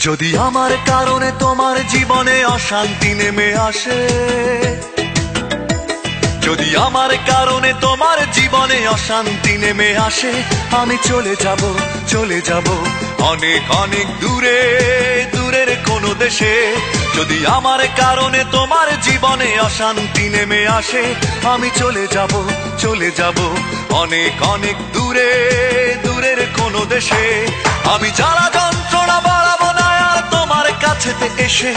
যদি আমার কারণে তোমার জীবনে অশান্তি নেমে আসে, যদি আমার কারণে তোমার জীবনে অশান্তি নেমে আসে, আমি চলে যাব অনেক অনেক দূরে, দূরের কোনো দেশে। যদি আমার কারণে তোমার জীবনে অশান্তি নেমে আসে, আমি চলে যাব অনেক অনেক দূরে, দূরের কোনো দেশে। আমি জ্বালা যন্ত্রণা বাড়াবো না আর তোমার কাছেতে এসে,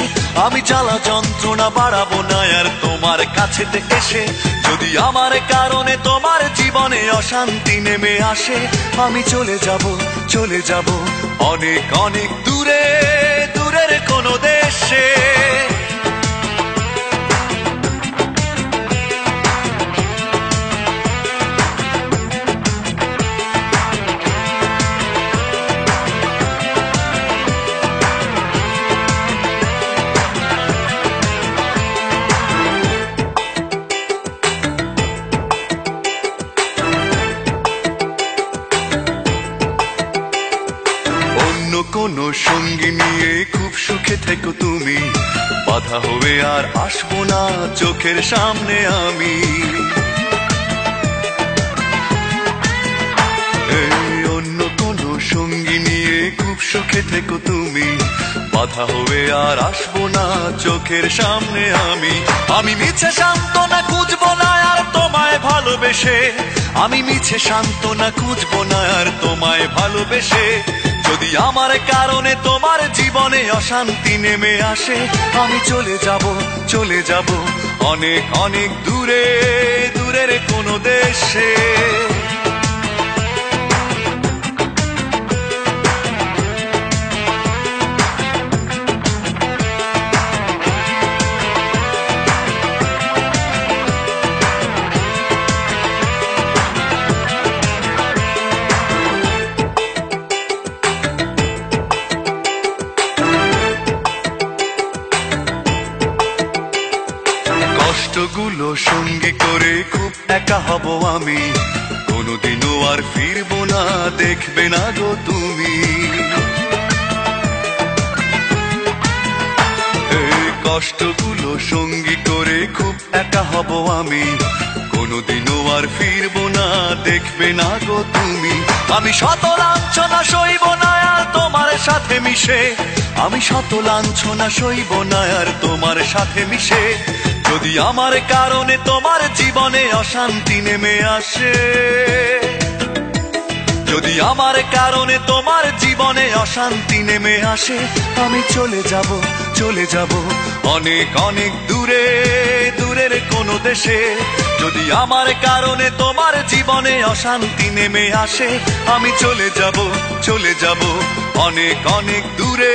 আমি জ্বালা যন্ত্রণা বাড়াবো না আর তোমার কাছেতে এসে। যদি আমার কারণে তোমার জীবনে অশান্তি নেমে আসে, আমি চলে যাব অনেক অনেক দূরে, দূরের কোনো দেশে। কোনো সঙ্গী নিয়ে খুব সুখে থেকো তুমি, বাধা হবে আর আসবো না চোখের সামনে আমি। অন্য কোনো সঙ্গী নিয়ে খুব সুখে থেকো তুমি, বাধা হবে আর আসবো না চোখের সামনে আমি। আমি মিছে সান্ত্বনা খুঁজবো না আর তোমায় ভালোবেসে, আমি মিছে সান্ত্বনা খুঁজবো না আর তোমায় ভালোবেসে। যদি আমার কারণে তোমার জীবনে অশান্তি নেমে আসে, আমি চলে যাব অনেক অনেক দূরে, দূরের কোনো দেশে। কষ্টগুলো সঙ্গী করে খুব একা হব আমি, কোনোদিনও আর ফিরবো না, দেখবে না গো তুমি। কষ্টগুলো সঙ্গী করে খুব একা হব আমি, কোনোদিনও আর ফিরবো না, দেখবে না গো তুমি। আমি শত লাঞ্ছনা সইব না আর তোমার সাথে মিশে, আমি শত লাঞ্ছনা সইব না আর তোমার সাথে মিশে। যদি আমার কারণে তোমার জীবনে অশান্তি নেমে আসে, যদি আমার কারণে তোমার জীবনে অশান্তি নেমে আসে, আমি চলে যাব অনেক অনেক দূরে, দূরের কোনো দেশে। যদি আমার কারণে তোমার জীবনে অশান্তি নেমে আসে, আমি চলে যাব অনেক অনেক দূরে,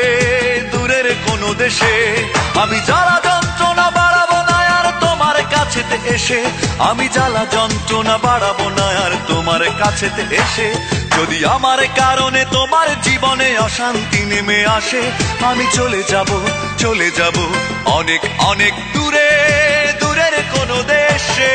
দূরের কোনো দেশে। আমি জ্বালা যন্ত্রণা বাড়াবো না আর তোমার কাছেতে এসে, আমি জ্বালা যন্ত্রণা বাড়াবো না আর তোমার কাছেতে এসে। যদি আমার কারণে তোমার জীবনে অশান্তি নেমে আসে, আমি চলে যাব অনেক অনেক দূরে, দূরের কোনো দেশে।